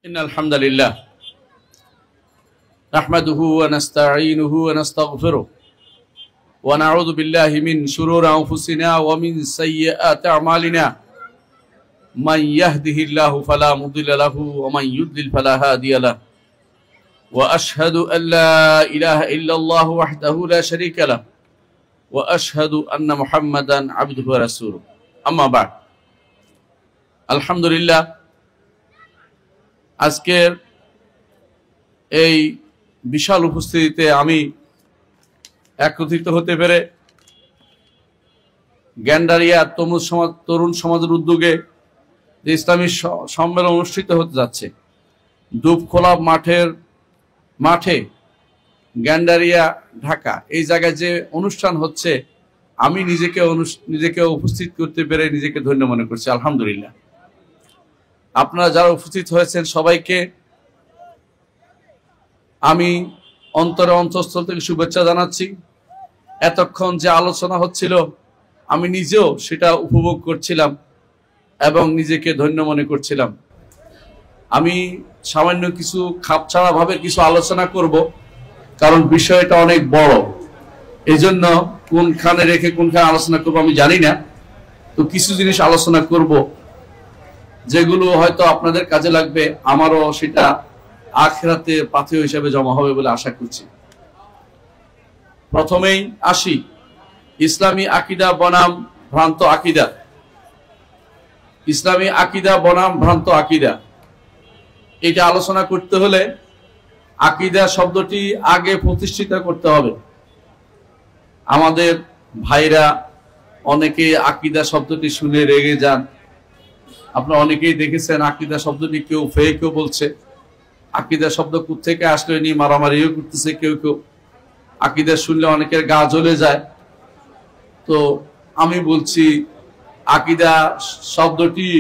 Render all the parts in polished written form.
إن الحمد لله نحمده ونستعينه ونستغفره ونعوذ بالله من شرور أنفسنا ومن سيئات أعمالنا من يهده الله فلا مضل له ومن يضلل فلا هادي له وأشهد أن لا إله إلا الله وحده لا شريك له وأشهد أن محمدا عبده ورسوله أما بعد الحمد لله আজকের এই বিশাল উপস্থিতিতে আমি একত্রিত হতে পেরে গ্যান্ডারিয়া তরুণ সমাজের উদ্যোগে যে ইসলামী সম্মেলন অনুষ্ঠিত হতে যাচ্ছে দুপখোলা মাঠে গ্যান্ডারিয়া ঢাকা এই জায়গায় যে অনুষ্ঠান হচ্ছে আমি নিজেকে উপস্থিত করতে পেরে নিজেকে ধন্য মনে করছি আলহামদুলিল্লাহ। আপনারা যারা উপস্থিত হয়েছেন সবাইকে আমি অন্তঃস্থল থেকে শুভেচ্ছা জানাচ্ছি। এতক্ষণ যে আলোচনা হচ্ছিল আমি নিজেও সেটা উপভোগ করছিলাম এবং নিজেকে ধন্য মনে করছিলাম। আমি সামান্য কিছু খাপছাড়া ভাবে কিছু আলোচনা করব, কারণ বিষয়টা অনেক বড়, এই জন্য কোনখানে রেখে কোনখানে আলোচনা করবো আমি জানি না। তো কিছু জিনিস আলোচনা করব যেগুলো হয়তো আপনাদের কাজে লাগবে, আমারও সেটা আখিরাতে পাথেয় হিসেবে জমা হবে বলে আশা করছি। প্রথমেই আসি ইসলামী আকীদা বনাম ভ্রান্ত আকীদা। ইসলামী আকীদা বনাম ভ্রান্ত আকীদা, এটা আলোচনা করতে হলে আকীদা শব্দটি আগে প্রতিষ্ঠিত করতে হবে। আমাদের ভাইরা অনেকে আকীদা শব্দটি শুনে রেগে যান। আপনারা অনেকেই দেখেছেন আকীদা শব্দটি কেউ ফেকও বলছে, আকীদা শব্দ কোত্থেকে আসলে নিয়ে মারামারিও করতেছে কেউ কেউ। আকীদা শুনলে অনেকের গা জ্বলে যায়। তো আমি বলছি আকীদা শব্দটি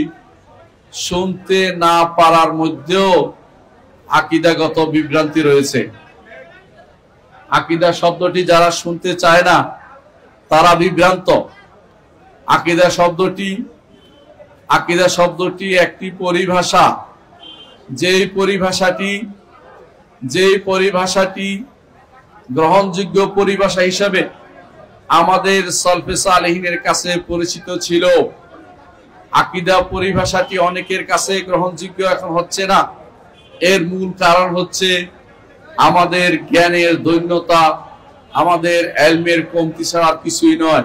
শুনতে না পারার মধ্যেও আকীদাগত বিভ্রান্তি রয়েছে। আকীদা শব্দটি যারা শুনতে চায় না তারা বিভ্রান্ত। আকীদা শব্দটি একটি পরিভাষা, যেই পরিভাষাটি গ্রহণযোগ্য পরিভাষা হিসাবে আমাদের সালফে সালেহিনের কাছে পরিচিত ছিল। আকীদা পরিভাষাটি অনেকের কাছে গ্রহণযোগ্য এখন হচ্ছে না। এর মূল কারণ হচ্ছে আমাদের জ্ঞানের দৈন্যতা, আমাদের ইলমের কমতি ছাড়া আর কিছুই নয়।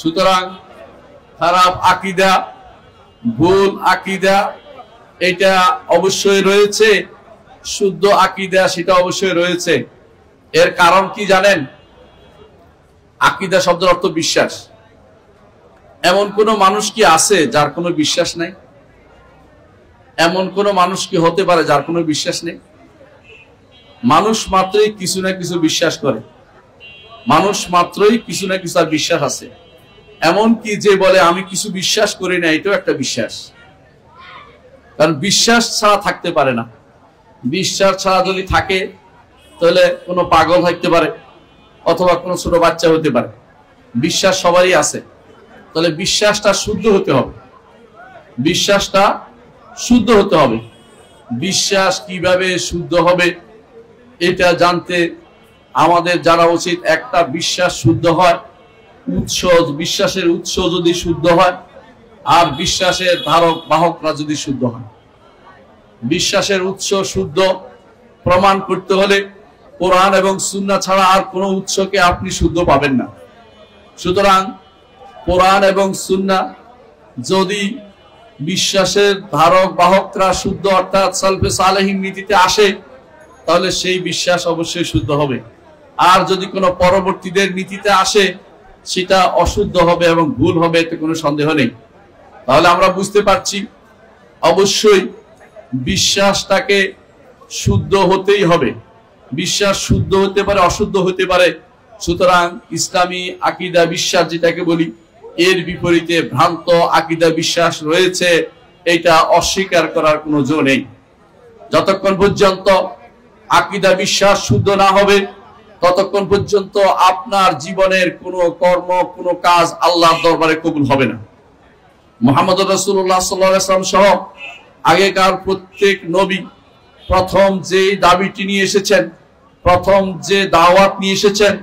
সুতরাং খারাপ আকীদা, ভুল আকীদা এটা অবশ্যই রয়েছে, শুদ্ধ আকীদা সেটা অবশ্যই রয়েছে। এর কারণ কি জানেন? আকীদা শব্দের অর্থ বিশ্বাস। এমন কোন মানুষ কি আছে যার কোনো বিশ্বাস নাই? এমন কোন মানুষ কি হতে পারে যার কোনো বিশ্বাস নেই? মানুষ মাত্রই কিছু না কিছু বিশ্বাস করে, মানুষ মাত্রই কিছু না কিছু আর বিশ্বাস আছে। এমন কি যে বলে আমি কিছু বিশ্বাস করি না, এটাও একটা বিশ্বাস। কারণ বিশ্বাস ছাড়া থাকতে পারে না। বিশ্বাস ছাড়া যদি থাকে তাহলে কোনো পাগল থাকতে পারে অথবা কোনো ছোট বাচ্চা হতে পারে। বিশ্বাস সবারই আছে, তাহলে বিশ্বাসটা শুদ্ধ হতে হবে। বিশ্বাসটা শুদ্ধ হতে হবে। বিশ্বাস কিভাবে শুদ্ধ হবে এটা জানতে আমাদের জানা উচিত। একটা বিশ্বাস শুদ্ধ হয় বিশ্বাসের উৎস যদি শুদ্ধ হয়, আর বিশ্বাসের ধারক বাহকরা যদি শুদ্ধ হয়। বিশ্বাসের উৎস শুদ্ধ প্রমাণ করতে হলে কোরআন এবং সুন্নাহ ছাড়া আর কোনো উৎসকে আপনি শুদ্ধ পাবেন না। সুতরাং কোরআন এবং সুন্নাহ যদি বিশ্বাসের ধারক বাহকরা শুদ্ধ অর্থাৎ সালফে সালেহিন নীতিতে আসে তাহলে সেই বিশ্বাস অবশ্যই শুদ্ধ হবে। আর যদি কোনো পরবর্তীদের নীতিতে আসে সেটা অশুদ্ধ হবে এবং ভুল হবে, এতে কোনো সন্দেহ নেই। তাহলে আমরা বুঝতে পারছি অবশ্যই বিশ্বাসটাকে শুদ্ধ হতেই হবে। বিশ্বাস শুদ্ধ হতে পারে, অশুদ্ধ হতে পারে। সুতরাং ইসলামী আকীদা বিশ্বাস যেটাকে বলি, এর বিপরীতে ভ্রান্ত আকীদা বিশ্বাস রয়েছে, এটা অস্বীকার করার কোনো জো নেই। যতক্ষণ পর্যন্ত আকীদা বিশ্বাস শুদ্ধ না হবে ততক্ষণ পর্যন্ত আপনার জীবনের কোনো কর্ম, কোনো কাজ আল্লাহর দরবারে কবুল হবে না। মুহাম্মদ রাসূলুল্লাহ সাল্লাল্লাহু আলাইহি ওয়াসাল্লাম সহ আগেকার প্রত্যেক নবী প্রথম যে দাবিটি নিয়ে এসেছেন, প্রথম যে দাওয়াত নিয়ে এসেছেন,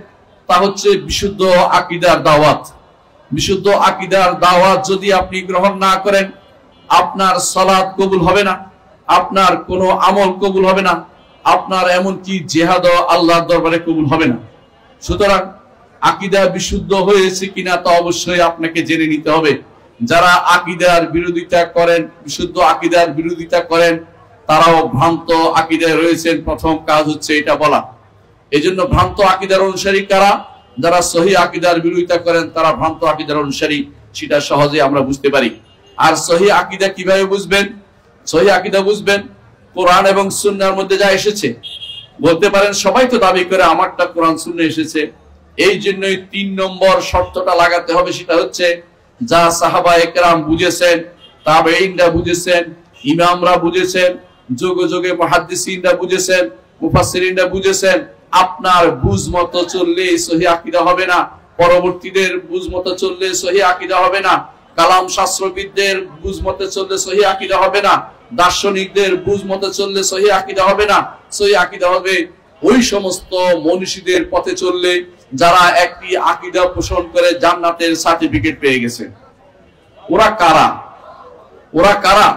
তা হচ্ছে বিশুদ্ধ আকীদার দাওয়াত। বিশুদ্ধ আকীদার দাওয়াত যদি আপনি গ্রহণ না করেন, আপনার সালাত কবুল হবে না, আপনার কোনো আমল কবুল হবে না, আপনার এমনকি জিহাদ আল্লাহর দরবারে কবুল হবে না। সুতরাং আকীদা বিশুদ্ধ হয়েছে কিনা তা অবশ্যই আপনাকে জেনে নিতে হবে। যারা আকীদার বিরোধিতা করেন, বিশুদ্ধ আকীদার বিরোধিতা করেন, তারাও ভ্রান্ত আকীদায় রয়েছেন। প্রথম কাজ হচ্ছে এটা বলা। এজন্য ভ্রান্ত আকীদার অনুসারী কারা? যারা সহিহ আকীদার বিরোধিতা করেন তারা ভ্রান্ত আকীদার অনুসারী, সেটা সহজে আমরা বুঝতে পারি। আর সহিহ আকীদা কিভাবে বুঝবেন? সহিহ আকীদা বুঝবেন কোরআন এবং সুন্নাহর মধ্যে যা এসেছে। বলতে পারেন সবাই তো দাবি করে আমারটা কোরআন সুন্নাহ এসেছে, এই জন্যই 3 নম্বর শর্তটা লাগাতে হবে। সেটা হচ্ছে যা সাহাবায়ে কেরাম বুঝেছেন, তাবেঈনরা বুঝেছেন, ইমামরা বুঝেছেন, যুগে যুগে মুহাদ্দিসিনরা বুঝেছেন, মুফাসসিরিনরা বুঝেছেন, আপনার বুঝ মতো চললে সহিহ আকীদা হবে না, পরবর্তীদের বুঝ মতো চললে সহিহ আকীদা হবে না, কালাম শাস্ত্রবিদদের বুঝ মতো চললে সহিহ আকীদা হবে না, দার্শনিকদের বুঝ মতো চললে সহিহ আকীদা হবে না। সহিহ আকীদা হবে ওই সমস্ত মনীষীদের পথে চললে যারা একটি আকীদা পোষণ করে জান্নাতের সার্টিফিকেট পেয়ে গেছে। ওরা কারা? ওরা কারা?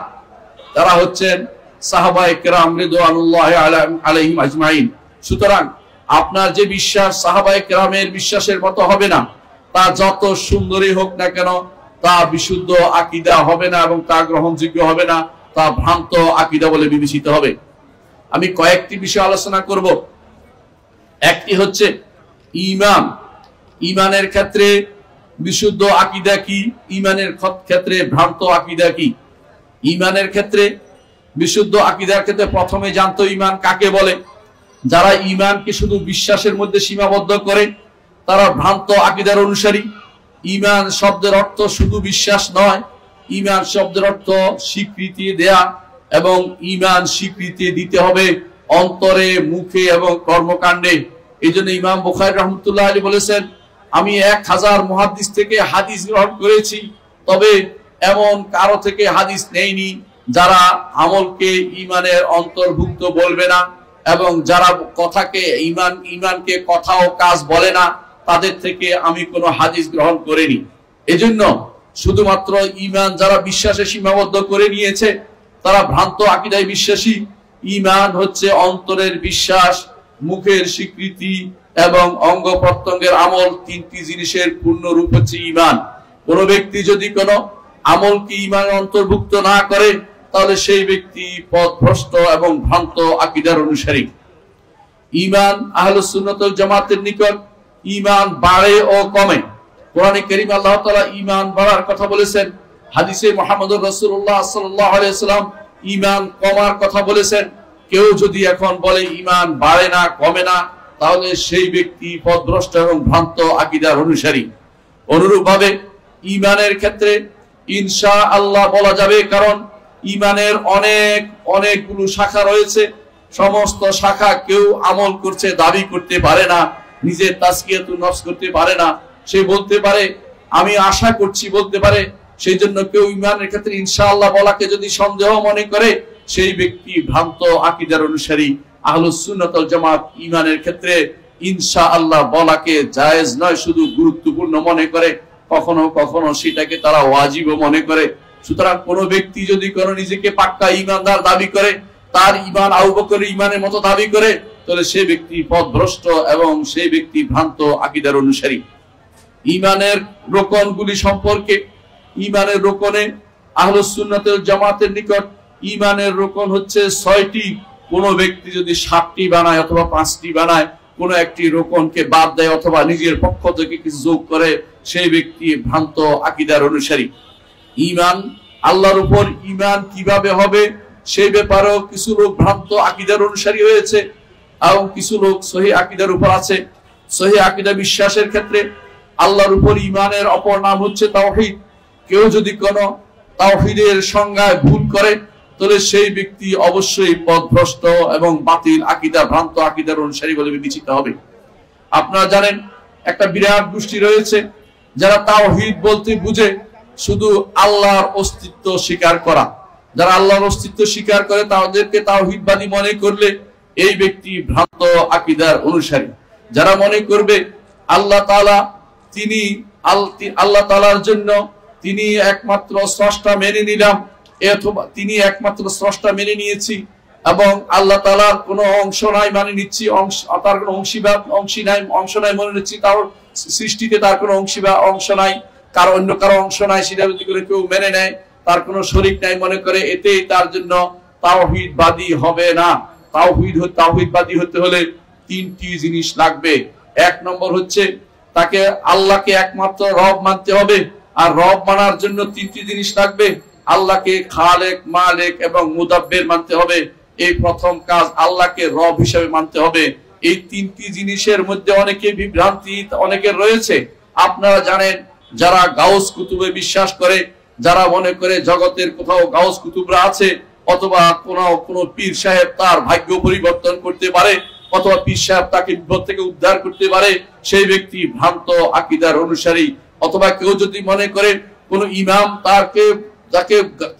তারা হচ্ছেন সাহাবায়ে কেরাম রিদওয়ানুল্লাহি আলাইহিম আজমাইন। সুতরাং আপনার যে বিশ্বাস সাহাবায়ে কেরামের বিশ্বাসের মতো হবে না, তা যত সুন্দরই হোক না কেন, তা বিশুদ্ধ আকীদা হবে না এবং তা গ্রহণযোগ্য হবে না, তা ভ্রান্ত আকীদা বলে বিবেচিত হবে। আমি কয়েকটি বিষয় আলোচনা করব। একটি হচ্ছে ঈমান। ঈমানের ক্ষেত্রে বিশুদ্ধ আকীদা কি, ঈমানের ক্ষেত্রে ভ্রান্ত আকীদা কি। ঈমানের ক্ষেত্রে বিশুদ্ধ আকীদার ক্ষেত্রে প্রথমে জানতো ঈমান কাকে বলে। যারা ঈমানকে শুধু বিশ্বাসের মধ্যে সীমাবদ্ধ করে তারা ভ্রান্ত আকীদার অনুসারী। ঈমান শব্দের অর্থ শুধু বিশ্বাস নয়, ঈমান শব্দের অর্থ স্বীকৃতি দেয়া, এবং ঈমান স্বীকৃতি দিতে হবে অন্তরে, মুখে এবং কর্মকাণ্ডে। এই জন্য ইমাম বুখারী রাহমাতুল্লাহ আলাইহি বলেছেন, আমি 1000 মুহাদ্দিস থেকে হাদিস গ্রহণ করেছি, তবে এমন কারো থেকে হাদিস নেইনি যারা আমলকে ঈমানের অন্তর্ভুক্ত বলবে না, এবং যারা কথাকে ঈমানকে কথা ও কাজ বলে না, তাদের থেকে আমি কোনো হাদিস গ্রহণ করিনি। এজন্য শুধুমাত্র ঈমান যারা বিশ্বাসে সীমাবদ্ধ করে নিয়েছে তারা ভ্রান্ত আকীদায় বিশ্বাসী। ঈমান হচ্ছে অন্তরের বিশ্বাস, মুখের স্বীকৃতি এবং অঙ্গ প্রত্যঙ্গের আমল। 3টি জিনিসের পূর্ণ রূপ হচ্ছে ঈমান। কোন ব্যক্তি যদি কোনো আমলকে ঈমানের অন্তর্ভুক্ত না করে তাহলে সেই ব্যক্তি পথভ্রষ্ট এবং ভ্রান্ত আকীদার অনুসারী। ঈমান আহলুস সুন্নাত ওয়াল জামাতের নিকট ঈমান বাড়ে ও কমে। কোরআনে কারীম আল্লাহ তাআলা ঈমান বাড়ার কথা বলেছেন, হাদিসে মুহাম্মদুর রাসূলুল্লাহ সাল্লাল্লাহু আলাইহি ওয়াসাল্লাম ঈমান কমার কথা বলেছেন। কেউ যদি এখন বলে ঈমান বাড়ে না, কমে না, তাহলে সেই ব্যক্তি পথভ্রষ্ট এবং ভ্রান্ত আকীদার অনুসারী। অনুরূপভাবে ঈমানের ক্ষেত্রে ইনশাআল্লাহ বলা যাবে, কারণ ঈমানের অনেকগুলো শাখা রয়েছে। সমস্ত শাখা কেউ আমল করছে দাবি করতে পারে না, নিজের তাজকিয়াতুন নফস করতে পারে না। সে বলতে পারে আমি আশা করছি বলতে পারে। সেই জন্য কেউ ঈমানের ক্ষেত্রে ইনশাআল্লাহ বলাকে যদি সন্দেহ মনে করে, সেই ব্যক্তি ভ্রান্ত আকীদার অনুসারী। আহলুস সুন্নাত ওয়াল জামাত ঈমানের ক্ষেত্রে ইনশাআল্লাহ বলাকে জায়েজ নয়, শুধু গুরুত্বপূর্ণ মনে করে, কখনো কখনো সেটাকে তারা ওয়াজিবও মনে করে। সুতরাং কোন ব্যক্তি যদি কোনো নিজেকে পাক্কা ঈমানদার দাবি করে, তার ঈমান আবু বকরের ঈমানের মতো দাবি করে, তাহলে সেই ব্যক্তি পথভ্রষ্ট এবং সেই ব্যক্তি ভ্রান্ত আকীদার অনুসারী। ঈমানের রোকনগুলি সম্পর্কে, ঈমানের রোকনে আহলুস সুন্নাত ওয়াল জামাতের নিকট ঈমানের রোকন হচ্ছে 6টি। কোন ব্যক্তি যদি 7টি বানায় অথবা 5টি বানায়, কোন একটি রোকনকে বাদ দেয় অথবা নিজের পক্ষ থেকে কিছু যোগ করে, সেই ব্যক্তি ভ্রান্ত আকীদার অনুসারী। ঈমান আল্লাহর উপর ঈমান কিভাবে হবে সেই ব্যাপারেও কিছু লোক ভ্রান্ত আকীদার অনুসারী হয়েছে এবং কিছু লোক সহিহ আকীদার উপর আছে। সহিহ আকীদা বিশ্বাসের ক্ষেত্রে আল্লাহর উপর ঈমানের অপর নাম হচ্ছে তাওহীদ। কেউ যদি কোনো তাওহীদের সংজ্ঞায় ভুল করে তাহলে সেই ব্যক্তি অবশ্যই পথভ্রষ্ট এবং বাতিল আকীদা, ভ্রান্ত আকীদার অনুসারী বলে বিবেচিত হবে। আপনারা জানেন একটা বিরাট গোষ্ঠী রয়েছে যারা তাওহীদ বলতে বুঝে শুধু আল্লাহর অস্তিত্ব স্বীকার করা, যারা আল্লাহর অস্তিত্ব স্বীকার করে তাদেরকে তাওহীদবাদী মনে করলে এই ব্যক্তি ভ্রান্ত আকীদার অনুসারী। যারা মনে করবে আল্লাহ তাআলা আল্লাহ তাআলার জন্য তিনি একমাত্র স্রষ্টা মেনে নিলাম, অথবা তিনি একমাত্র স্রষ্টা মেনে নিয়েছি এবং আল্লাহ তাআলার কোনো অংশ নাই মানে নিচ্ছি, তার কোনো অংশ নাই মনে নিচ্ছি, তার সৃষ্টিতে তার কোনো অংশ নাই, অন্য কারো অংশ নাই, সেটা যদি করে কেউ মেনে নেয়, তার কোনো শরীক নাই মনে করে, এতেই তার জন্য তাওহীদবাদী হবে না। তাওহীদবাদী হতে হলে তিনটি জিনিস লাগবে। এক নম্বর হচ্ছে তাকে আল্লাহকে একমাত্র রব মানতে হবে, আর রব মানার জন্য তিনটি জিনিস লাগবে। আল্লাহকে খালেক, মালিক এবং মুদাব্বির মানতে হবে। এই প্রথম কাজ, আল্লাহকে রব হিসেবে মানতে হবে। এই তিনটি জিনিসের মধ্যে বিভ্রান্তি অনেকের রয়েছে। আপনারা জানেন, যারা গাউস কুতুবে বিশ্বাস করে, যারা মনে করে জগতের কোথাও গাউস কুতুবরা আছে, অথবা কোন পীর সাহেব তার ভাগ্য পরিবর্তন করতে পারে, অথবা পীর সাহেব তাকে বিপদ থেকে উদ্ধার করতে পারে, সেই ব্যক্তি ভ্রান্ত আকীদার অনুসারী। অথবা কেউ যদি মনে করে কোন ইমাম তাকে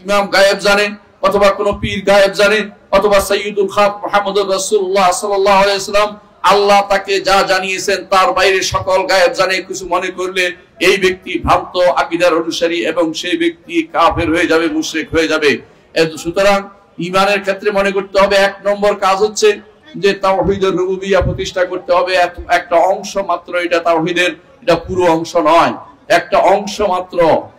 ইমাম গায়েব জানে, অথবা কোন পীর গায়েব জানে, অথবা সাইয়্যিদুল খালক মুহাম্মদুর রাসূলুল্লাহ সাল্লাল্লাহু আলাইহি ওয়াসাল্লাম আল্লাহ তাকে যা জানিয়েছেন তার বাইরে সকল গায়েব জানে, কিছু মনে করলে এই ব্যক্তি ভ্রান্ত আকীদার অনুসারী এবং সেই ব্যক্তি কাফের হয়ে যাবে, মুশরিক হয়ে যাবে। সুতরাং ঈমানের ক্ষেত্রে মনে করতে হবে, এক নম্বর কাজ হচ্ছে যে তাওহীদুর রুবুবিয়্যাহ প্রতিষ্ঠা করতে হবে। একটা অংশ মাত্র এটা তাওহীদের, এটা পুরো অংশ নয়, একটা অংশ মাত্র।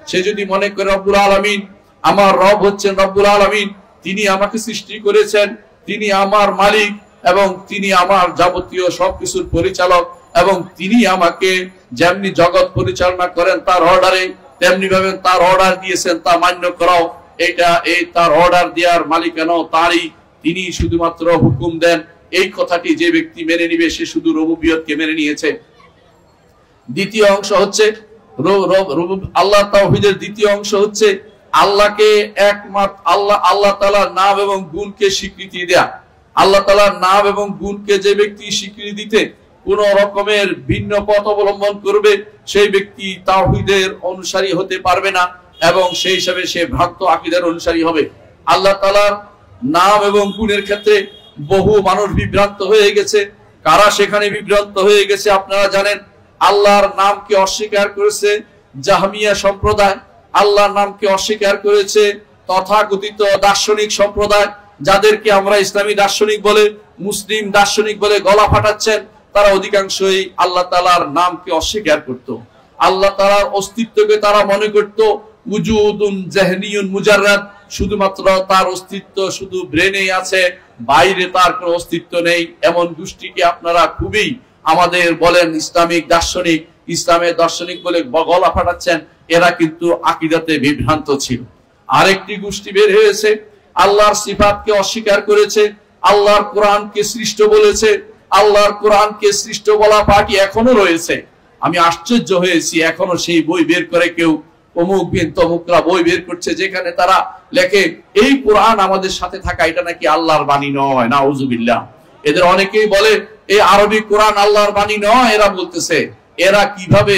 সে যদি মনে করে রব্বুল আলামিন, আমার রব হচ্ছেন রব্বুল আলামিন, তিনি আমাকে সৃষ্টি করেছেন, তিনি আমার মালিক এবং তিনি আমার যাবতীয় সবকিছুর পরিচালক, এবং তিনি আমাকে যেমনি জগৎ পরিচালনা করেন তার অর্ডারে, তেমনি ভাবে তার অর্ডার দিয়েছেন তা মান্য করাও। এই তার অর্ডার দেওয়ার মালিকানাও তারই, তিনি শুধুমাত্র হুকুম দেন। এই কথাটি যে ব্যক্তি মেনে নিবে সে শুধু রুবুবিয়তকে মেনে নিয়েছে। দ্বিতীয় অংশ হচ্ছে আল্লাহ তাওহীদের দ্বিতীয় অংশ হচ্ছে আল্লাহকে একমাত্র আল্লাহ তাআলার নাম এবং গুণকে স্বীকৃতি দেয়া। আল্লাহ তাআলার নাম এবং গুণকে যে ব্যক্তি স্বীকৃতি দিতে কোন রকমের ভিন্ন পথ অবলম্বন করবে, সেই ব্যক্তি তাওহীদের অনুসারী হতে পারবে না এবং সেই হিসাবে সে ভ্রান্ত আকীদার অনুসারী হবে। আল্লাহ তাআলার নাম এবং গুণের ক্ষেত্রে বহু মানুষ বিভ্রান্ত হয়ে গেছে। কারা সেখানে বিভ্রান্ত হয়ে গেছে আপনারা জানেন। আল্লাহর নামকে অস্বীকার করেছে জাহমিয়া সম্প্রদায়, আল্লাহর নামকে অস্বীকার করেছে তথাকথিত দার্শনিক সম্প্রদায়, যাদেরকে আমরা ইসলামী দার্শনিক বলে, মুসলিম দার্শনিক বলে গলা ফাটাচ্ছেন। তারা অধিকাংশই আল্লাহ তাআলার নামকে অস্বীকার করত। আল্লাহ তাআলার অস্তিত্বকে তারা মনে করত উজুদুন জাহনিয়ুন মুজাররাদ, শুধুমাত্র তার অস্তিত্ব শুধু ব্রেনেই আছে, বাইরে তার কোনো অস্তিত্ব নেই। এমন গোষ্ঠীকে আপনারা খুবই আমাদের বলেন ইসলামিক দার্শনিক, ইসলামের দার্শনিক বলে গলা ফাটাচ্ছেন। এরা কিন্তু আকীদাতে বিভ্রান্ত ছিল। আরেকটি গোষ্ঠী বের হয়েছে, আল্লাহর সিফাতকে অস্বীকার করেছে, আল্লাহর কোরআনকে সৃষ্ট বলেছে। আল্লাহর কোরআনকে সৃষ্ট বলা পার্টি এখনো রয়েছে। আমি আশ্চর্য হয়েছি, এখনো সেই বই বের করে কেউ অমুক বিন তমুকরা বই বের করছে, যেখানে তারা লেখে এই কোরআন আমাদের সাথে থাকা এটা নাকি আল্লাহর বাণী নয়। নাউজুবিল্লাহ। এদের অনেকেই বলে এই আরবি কোরআন আল্লাহর বাণী নয়। এরা বলতেছে, এরা কিভাবে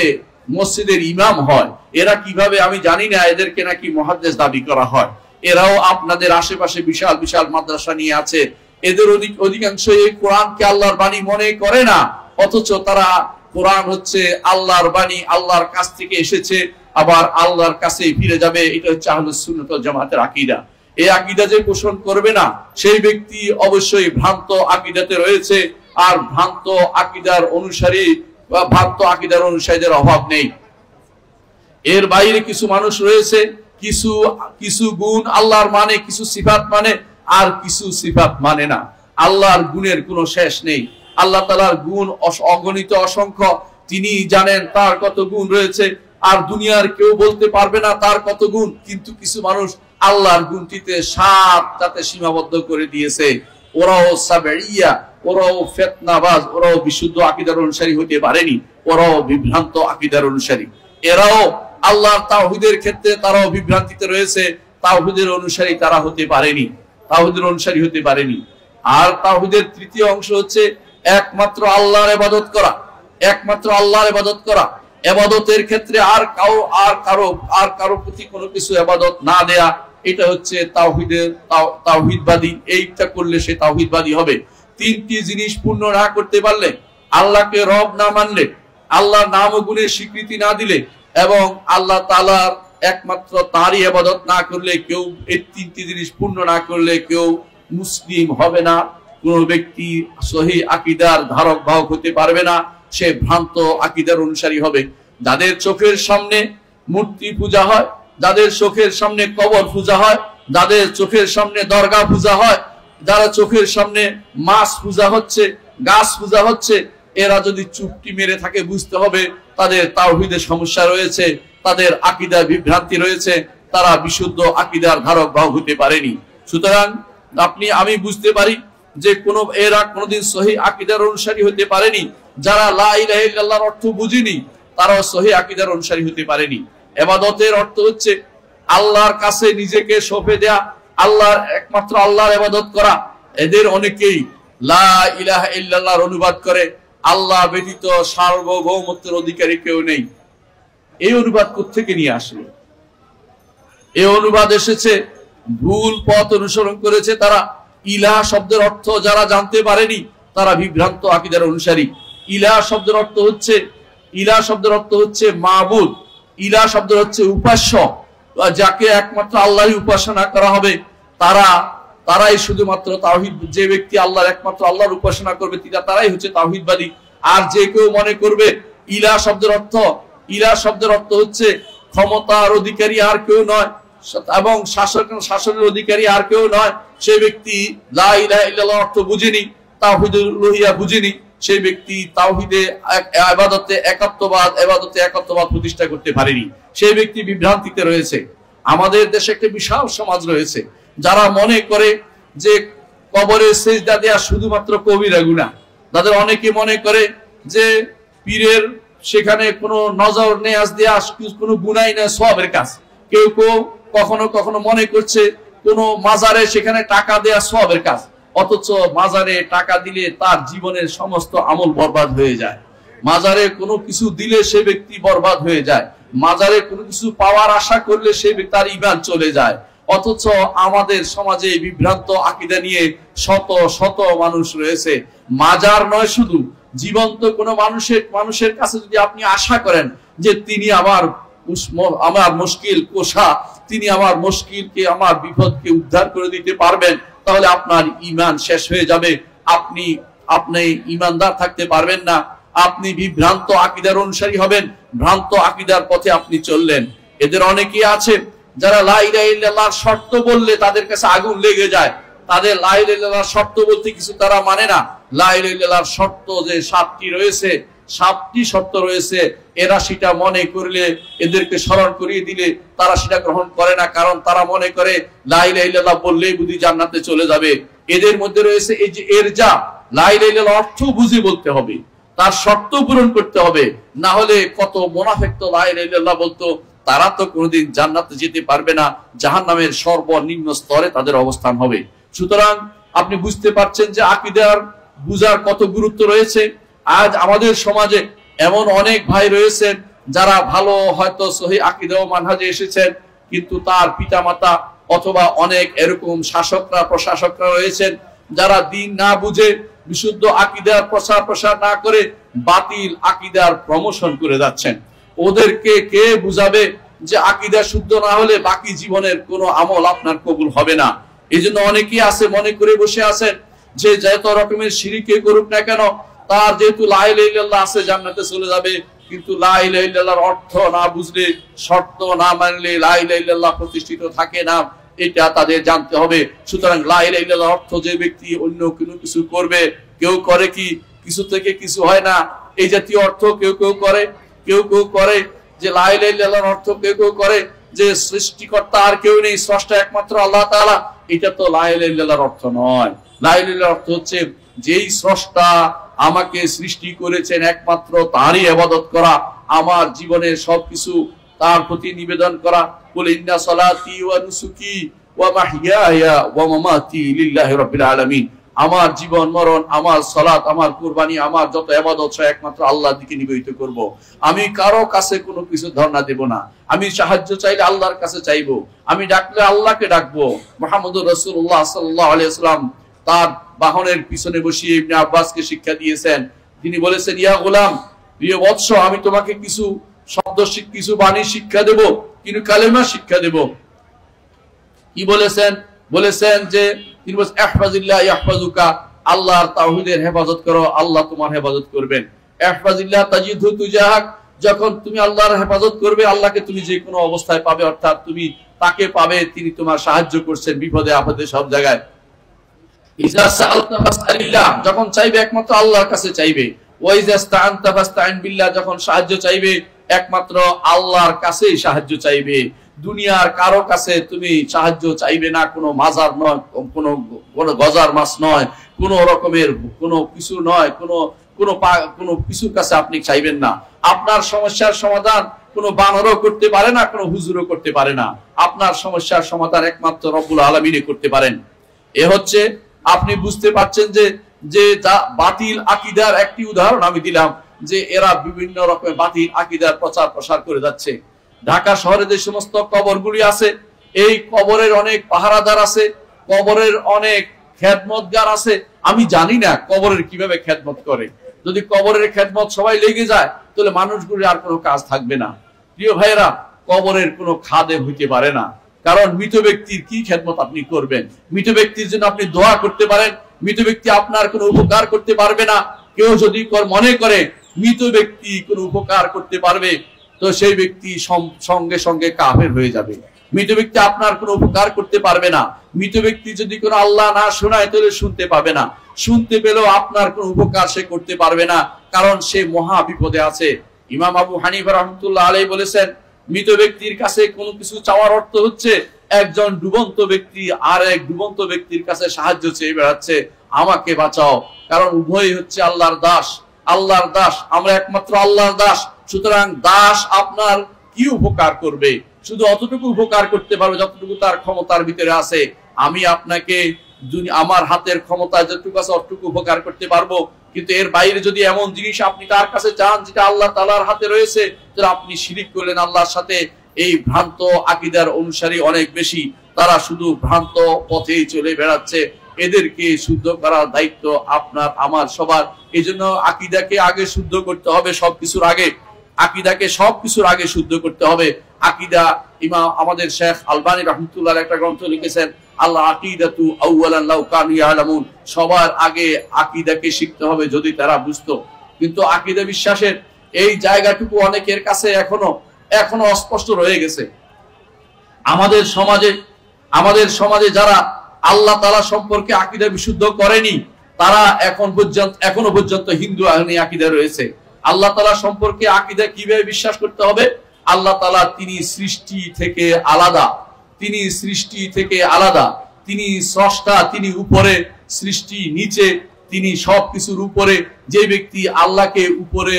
মসজিদের ইমাম হয়, এরা কিভাবে, আমি জানি না, এদেরকে নাকি মুহাদ্দিস দাবি করা হয়। এরাও আপনাদের আশেপাশে বিশাল বিশাল মাদ্রাসা নিয়ে আছে। এদের অধিকাংশ এই কোরআনকে আল্লাহর বাণী মনে করে না, অথচ তারা কোরআন হচ্ছে আল্লাহর বাণী, আল্লাহর কাছ থেকে এসেছে, আবার আল্লাহর কাছে ফিরে যাবে। এটা হচ্ছে আহলুস সুন্নাত ওয়াল জামাতের আকীদা। এই আকীদা যে পোষণ করবে না, সেই ব্যক্তি অবশ্যই ভ্রান্ত আকীদাতে রয়েছে। আর ভ্রান্ত আকীদার অনুসারী বা ভ্রান্ত আকীদার অনুসারীদের অভাব নেই। এর বাইরে কিছু মানুষ রয়েছে, কিছু গুণ আল্লাহর মানে, কিছু সিফাত মানে, আর কিছু সিফাত মানে না। আল্লাহর গুণের কোনো শেষ নেই। আল্লাহ তাআলার গুণ অগণিত, অসংখ্য। তিনি জানেন তার কত গুণ রয়েছে, আর দুনিয়ার কেউ বলতে পারবে না তার কত গুণ। কিন্তু কিছু মানুষ আল্লাহর গুণটিতে সাতটাতে সীমাবদ্ধ করে দিয়েছে। ওরাও সাবেইয়া, ওরাও ফিতনাবাজ, ওরাও বিশুদ্ধ আকীদার অনুসারী হতে পারেনি, ওরাও বিভ্রান্ত আকীদার অনুসারী। এরাও আল্লাহর তাওহীদের ক্ষেত্রে তারাও বিভ্রান্তিতে রয়েছে, তাওহীদের অনুসারী তারা হতে পারেনি, তাওহীদের অনুসারী হতে পারেনি। আর তাওহীদের তৃতীয় অংশ হচ্ছে একমাত্র আল্লাহর ইবাদত করা, একমাত্র আল্লাহর ইবাদত করা। ইবাদতের ক্ষেত্রে আর কারো প্রতি কোনো কিছু ইবাদত না দেয়া, এটা হচ্ছে তাওহীদবাদী, এইটা করলে সে তাওহীদবাদী হবে। তিনটি জিনিস পূর্ণ না করতে পারলে, আল্লাহকে রব না মানলে, আল্লাহর নাম ও গুণের স্বীকৃতি না দিলে এবং আল্লাহ তাআলার একমাত্র তারই ইবাদত না করলে, কেউ এই তিনটি জিনিস পূর্ণ না করলে কেউ মুসলিম হবে না। কোন ব্যক্তি সহিহ আকীদার ধারক বাহক হতে পারবে না, সে ভ্রান্ত আকীদার অনুসারী হবে। যাদের চোখের সামনে মূর্তি পূজা হয়, যাদের চোখের সামনে কবর পূজা হয়, যাদের চোখের সামনে দরগা পূজা হয়, যারা চোখের সামনে মাছ পূজা হচ্ছে, গাছ পূজা হচ্ছে, এরা যদি চুপটি মেরে থাকে বুঝতে হবে তাদের তাওহীদের সমস্যা রয়েছে, তাদের আকীদা বিভ্রান্তি রয়েছে, তারা বিশুদ্ধ আকীদার ধারক বাহক হতে পারেনি। সুতরাং আমি বুঝতে পারি যে এরা কোনোদিন সহিহ আকীদার অনুসারী হতে পারেনি। যারা লা ইলাহা ইল্লাল্লাহর অর্থ বুঝেনি তারাও সহিহ আকীদার অনুসারী হতে পারেনি। ইবাদতের অর্থ হচ্ছে আল্লাহর কাছে নিজেকে সঁপে দেয়া, আল্লাহর একমাত্র আল্লাহর ইবাদত করা। এদের অনেকেই লা ইলাহা ইল্লাল্লাহর অনুবাদ করে আল্লাহ ব্যতীত সার্বভৌমত্বের অধিকারী কেউ নেই। এই অনুবাদ কোত্থেকে নিয়ে আসলো? এই অনুবাদ এসেছে, ভুল পথ অনুসরণ করেছে তারা। ইলাহ শব্দের অর্থ যারা জানতে পারেনি তারা বিভ্রান্ত আকীদার অনুসারী। ইলাহ শব্দের অর্থ হচ্ছে মাবুদ। ইলাহ শব্দের হচ্ছে উপাস্য, যাকে একমাত্র আল্লাহই উপাসনা করা হবে। তারাই শুধুমাত্র তাওহীদ, যে ব্যক্তি আল্লাহর একমাত্র আল্লাহর উপাসনা করবে তারাই হচ্ছে তাওহীদবাদী। আর যে কেউ মনে করবে ইলাহ শব্দের অর্থ হচ্ছে ক্ষমতার অধিকারী আর কেউ নয় এবং শাসনের অধিকারী আর কেউ নয়, সেই ব্যক্তি লা ইলাহা ইল্লাল্লাহর অর্থ বুঝেনি, তাওহীদুল উলুহিয়া বুঝেনি, সেই ব্যক্তি তাওহীদে ইবাদতে একাত্মবাদ প্রতিষ্ঠা করতে পারেনি, সেই ব্যক্তি বিভ্রান্তিতে রয়েছে। আমাদের দেশে একটা বিশাল সমাজ রয়েছে যারা মনে করে যে কবরে সিজদা দেয়া শুধুমাত্র কবিরা গুনাহ। তাদের অনেকে মনে করে যে পীরের সেখানে কোনো নজর নেয়াজ দেয়া কোনো গুনাহই না, সওয়াবের কাজ। কেউ কখনো মনে করছে কোন মাজারে সেখানে টাকা দেয়া সওয়াবের কাজ, অথচ মাজারে টাকা দিলে তার জীবনের সমস্ত আমল বরবাদ হয়ে যায়। মাজারে কোনো কিছু দিলে সে ব্যক্তি বরবাদ হয়ে যায়। মাজারে কোনো কিছু পাওয়ার আশা করলে সে তার ঈমান চলে যায়। অথচ আমাদের সমাজে বিভ্রান্ত আকীদা নিয়ে শত শত মানুষ রয়েছে। মাজার নয়, শুধু জীবন্ত কোনো মানুষের কাছে যদি আপনি আশা করেন যে তিনি আমার মুশকিল কোষা, তিনি আমার মুশকিলকে, আমার বিপদকে উদ্ধার করে দিতে পারবেন, তাহলে আপনার ঈমান শেষ হয়ে যাবে। আপনি ঈমানদার থাকতে পারবেন না, আপনি বিভ্রান্ত আকীদার অনুসারী হবেন, ভ্রান্ত আকীদার পথে আপনি চললেন। এদের অনেকেই আছে যারা লা ইলাহা ইল্লাল্লাহর শর্ত বললে তাদের কাছে আগুন লেগে যায়। তাদের লা ইলাহা ইল্লাল্লাহর শর্ত বলতে কিছু তারা মানে না। লা ইলাহা ইল্লাল্লাহর শর্ত যে 7টি শর্ত রয়েছে, এরা সেটা মনে করলে, এদেরকে স্মরণ করিয়ে দিলে তারা সেটা গ্রহণ করে না, কারণ তারা মনে করে লা ইলাহা ইল্লাল্লাহ বললেই বুঝি জান্নাতে চলে যাবে। এদের মধ্যে রয়েছে এই যে এরজা, লা ইলাহা ইল্লাল্লাহ অর্থ বুঝে বলতে হবে, তার শর্ত পূরণ করতে হবে, না হলে কত মুনাফিক তো লা ইলাহা ইল্লাল্লাহ বলতো, তারা তো কোনোদিন জান্নাতে যেতে পারবে না, জাহান্নামের সর্বনিম্ন স্তরে তাদের অবস্থান হবে। সুতরাং আপনি বুঝতে পারছেন যে আকীদার বুঝার কত গুরুত্ব রয়েছে। আজ আমাদের সমাজে এমন অনেক ভাই রয়েছেন যারা ভালো হয়তো সহিহ আকীদা ও মানহাজে এসেছেন, কিন্তু তার পিতামাতা অথবা অনেক এরকম শাসকরা প্রশাসকরা রয়েছেন যারা দিন না বুঝে বিশুদ্ধ আকীদার প্রসার না করে বাতিল আকীদার প্রমোশন করে যাচ্ছেন। ওদেরকে কে বুঝাবে যে আকীদা শুদ্ধ না হলে বাকি জীবনের কোনো আমল আপনার কবুল হবে না? এই জন্য অনেকেই আছে মনে করে বসে আছেন যে যত রকমের শিরকে করুক না কেন, তার যেহেতু লা ইলাহা ইল্লাল্লাহ আছে জান্নাতে চলে যাবে। কিন্তু লা ইলাহা ইল্লাল্লাহর অর্থ না বুঝলে, শর্ত না মানলে লা ইলাহা ইল্লাল্লাহ প্রতিষ্ঠিত থাকে না, এটা তাদের জানতে হবে। সুতরাং লা ইলাহা ইল্লাল্লাহর অর্থ যে ব্যক্তি অন্য কোনো কিছু করবে, কেউ করে কি কিছু থেকে কিছু হয় না, এই জাতীয় অর্থ কেউ করে যে লা ইলাহা ইল্লাল্লাহর অর্থ কেউ করে যে সৃষ্টিকর্তা আর কেউ নেই, স্রষ্টা একমাত্র আল্লাহ তাআলা, এটা তো লা ইলাহা ইল্লাল্লাহর অর্থ নয়। লা ইলাহা ইল্লাল্লাহর অর্থ হচ্ছে যেই স্রষ্টা আমাকে সৃষ্টি করেছেন একমাত্র তারই ইবাদত করা, আমার জীবনের সবকিছু তার প্রতি নিবেদন করা। কুল ইন্না সলাতি ওয়া নুসুকি ওয়া মাহইয়ায়া ওয়া মামাতি লিল্লাহি রাব্বিল আলামিন। আমার জীবন মরণ, আমার সালাত, আমার কুরবানি, আমার যত ইবাদত সব একমাত্র আল্লাহর দিকে নিবেদিত করব। আমি কারো কাছে কোনো কিছু ধর্ণা দেব না। আমি সাহায্য চাইলে আল্লাহর কাছে চাইবো, আমি ডাকলে আল্লাহকে ডাকবো। মুহাম্মদুর রাসূলুল্লাহ সাল্লাল্লাহু আলাইহি ওয়াসাল্লাম তার বাহনের পিছনে বসিয়ে ইবনে আব্বাসকে শিক্ষা দিয়েছেন। তিনি বলেছেন, ইয়া গোলাম, প্রিয় বৎস, আমি তোমাকে কিছু শব্দ, কিছু বাণী শিক্ষা দেব, কিন্তু কালেমা শিক্ষা দেব। কি বলেছেন? বলেছেন যে তিনি বলেছেন, ইহফাজিল্লাহ ইয়াহফাজুকা, আল্লাহর তাওহীদের হেফাজত করো, আল্লাহ তোমার হেফাজত করবেন। ইহফাজিল্লাহ তাজিদহু তুজাহাক, যখন তুমি আল্লাহর হেফাজত করবে, আল্লাহকে তুমি যে কোনো অবস্থায় পাবে, অর্থাৎ তুমি তাকে পাবে, তিনি তোমার সাহায্য করছেন বিপদে আপদে সব জায়গায়। ইজা সাআলতা ফাসআলিল্লাহ, যখন চাইবে একমাত্র আল্লাহর কাছে চাইবে। ওয়া ইজা ইসতাআনতা ফাসতাইন বিল্লাহ, যখন সাহায্য চাইবে একমাত্র আল্লাহর কাছেই সাহায্য চাইবে। দুনিয়ার কারো কাছে তুমি সাহায্য চাইবে না, কোনো মাজার নয়, কোনো গজার মাছ নয়, কোনো রকমের কোনো কিছু নয়, কোনো কিছুর কাছে আপনি চাইবেন না। আপনার সমস্যার সমাধান কোনো বানরও করতে পারে না, কোনো হুজুরও করতে পারে না। আপনার সমস্যার সমাধান একমাত্র রব্বুল আলামিন করতে পারেন। এ হচ্ছে আপনি বুঝতে পারছেন যে বাতিল আকীদার একটি উদাহরণ আমি দিলাম, যে এরা বিভিন্ন রকমের বাতিল আকীদার প্রচার প্রসার করে যাচ্ছে। ঢাকা শহরে যে সমস্ত কবরগুলি আছে, এই কবরের অনেক পাহারাদার আছে, কবরের অনেক খেদমতগার আছে। আমি জানি না কবরের কিভাবে খেদমত করে। যদি কবরের খেদমত সবাই লেগে যায়, তাহলে মানুষগুলির আর কোনো কাজ থাকবে না। প্রিয় ভাইয়েরা, কবরের কোনো খাদেম হইতে পারে না, কারণ মৃত ব্যক্তির কি খেদমত আপনি করবেন? মৃত ব্যক্তির জন্য আপনি দোয়া করতে পারেন, মৃত ব্যক্তি আপনার কোনো উপকার করতে পারবে না। কেউ যদি মনে করে মৃত ব্যক্তি কোনো উপকার করতে পারবে, তো সেই ব্যক্তি সঙ্গে সঙ্গে কাফের হয়ে যাবে। মৃত ব্যক্তি আপনার কোনো উপকার করতে পারবে না। মৃত ব্যক্তি যদি কোনো আল্লাহ না শোনায়, তাহলে শুনতে পাবে না। শুনতে পেলেও আপনার কোনো উপকার সে করতে পারবে না, কারণ সে মহা বিপদে আছে। ইমাম আবু হানিফা রাহমাতুল্লাহ আলাইহি বলেছেন, মৃত ব্যক্তির কাছে কোনো কিছু চাওয়ার অর্থ হচ্ছে একজন ডুবন্ত ব্যক্তি আর এক ডুবন্ত ব্যক্তির কাছে সাহায্য চেয়ে বেড়াচ্ছে, আমাকে বাঁচাও। কারণ উভয়ই হচ্ছে আল্লাহর দাস। আল্লাহর দাস, আমরা একমাত্র আল্লাহর দাস। সুতরাং দাস আপনার কি উপকার করবে? শুধু অতটুকু উপকার করতে পারবে যতটুকু তার ক্ষমতার ভিতরে আছে। আমি আপনাকে আমার হাতের ক্ষমতা যতটুকু আছে অতটুকু উপকার করতে পারবো, কিন্তু এর বাইরে যদি এমন জিনিস আপনি তার কাছে চান যেটা আল্লাহ তাআলার হাতে রয়েছে, তাহলে আপনি শিরিক করলেন আল্লাহর সাথে। এই ভ্রান্ত আকীদার অনুসারী অনেক বেশি, তারা শুধু ভ্রান্ত পথেই চলে বেড়াচ্ছে। এদেরকে শুদ্ধ করার দায়িত্ব আপনার আমার সবার। এই জন্য আকীদাকে আগে শুদ্ধ করতে হবে, সবকিছুর আগে। আকীদাকে সবকিছুর আগে শুদ্ধ করতে হবে। আকীদা, ইমাম আমাদের শেখ আলবানী রাহমাতুল্লাহ একটা গ্রন্থ লিখেছেন, আল আকীদাতু আউয়ালান লাউ কানু ইয়ালামুন, সবার আগে আকীদাকে শিখতে হবে যদি তারা বুঝতো। কিন্তু আকীদা বিশ্বাসের এই জায়গাটুকু অনেকের কাছে এখনো অস্পষ্ট রয়ে গেছে। আমাদের সমাজে যারা আল্লাহ তাআলা সম্পর্কে আকীদা বিশুদ্ধ করেনি, তারা এখনো পর্যন্ত হিন্দু আকীদা রয়েছে। আল্লাহ তাআলা সম্পর্কে আকীদা কিভাবে বিশ্বাস করতে হবে? আল্লাহ তাআলা তিনি সৃষ্টি থেকে আলাদা, তিনি সৃষ্টি থেকে আলাদা, তিনি স্রষ্টা, তিনি উপরে, সৃষ্টি নিচে, তিনি সবকিছুর উপরে। যে ব্যক্তি আল্লাহকে উপরে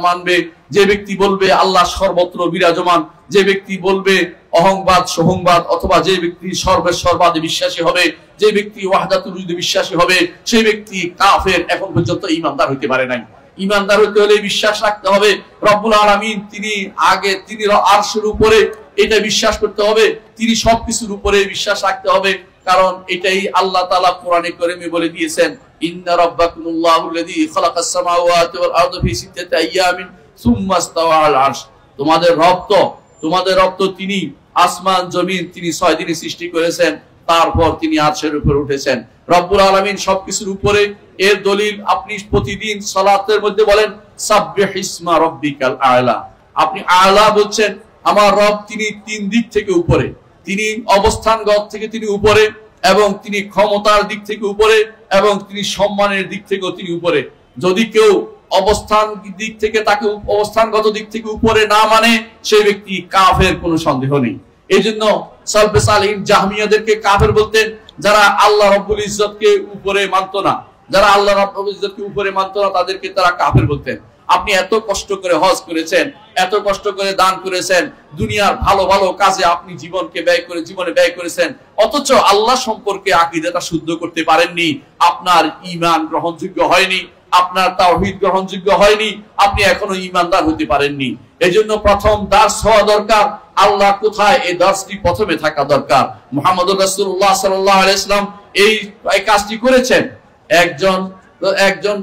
মানবে, যে ব্যক্তি বলবে আল্লাহ সর্বত্র বিরাজমান, যে ব্যক্তি বলবে অহংবাদ সহংবাদ, অথবা যে ব্যক্তি সর্বেশ্বরবাদে বিশ্বাসী হবে, যে ব্যক্তি ওয়াহদাতুল উজুদে বিশ্বাসী হবে, সেই ব্যক্তি কাফের, এখন পর্যন্ত ঈমানদার হইতে পারে নাই। ঈমানদার হইতে হলে বিশ্বাস রাখতে হবে রব্বুল আলামিন তিনি আরশের উপরে, এটা বিশ্বাস করতে হবে। তিনি সবকিছুর উপরে বিশ্বাস রাখতে হবে, কারণ এটাই আল্লাহ তাআলা কোরআনে কারীমে বলে দিয়েছেন, ইন্না রাব্বাকুমুল্লাহুল্লাযী খালাকাস সামাওয়াতি ওয়াল আরদা ফি সিত্তাতি আইয়ামিন সুম্মা ইসতাওয়া আল আরশ। তোমাদের রব তো তিনি আসমান জমিন তিনি 6 দিনে সৃষ্টি করেছেন, তারপর তিনি আরশের উপরে উঠেছেন। রব্বুল আলামিন সবকিছুর উপরে। এর দলিল আপনি প্রতিদিন সালাতের মধ্যে বলেন সাব্বিহ ইসমা রাব্বিকাল আ'লা। আপনি আ'লা বলছেন, আমার রব তিনি 3 দিক থেকে উপরে, তিনি অবস্থানগত থেকে তিনি উপরে, এবং তিনি ক্ষমতার দিক থেকে উপরে, এবং তিনি সম্মানের দিক থেকেও তিনি উপরে। যদি কেউ অবস্থান দিক থেকে তাকে অবস্থানগত দিক থেকে উপরে না মানে, সেই ব্যক্তি কাফের, কোনো সন্দেহ নেই। এই জন্য সালফে সালেহিন জাহমিয়াদেরকে কাফের বলতেন, যারা আল্লাহ রাব্বুল ইজ্জতকে উপরে মানত না, যারা আল্লাহ রাব্বুল ইজ্জতকে উপরে মানত না, তাদেরকে তারা কাফের বলতেন। আপনি এত কষ্ট করে হজ করেছেন, এত কষ্ট করে দান করেছেন, দুনিয়ার ভালো ভালো কাজে আপনি জীবনে ব্যয় করেছেন, অথচ আল্লাহ সম্পর্কে আকীদাটা শুদ্ধ করতে পারেননি, আপনার ঈমান গ্রহণযোগ্য হয়নি, আপনার তাওহীদ গ্রহণযোগ্য হয়নি, আপনি এখনো ঈমানদার হতে পারেননি। এজন্য প্রথম দার্স হওয়া দরকার, আল্লাহ কোথায়, এই দার্সটি প্রথমে থাকা দরকার। মুহাম্মদুর রাসূলুল্লাহ সাল্লাল্লাহু আলাইহি ওয়াসাল্লাম এই কাজটি করেছেন। একজন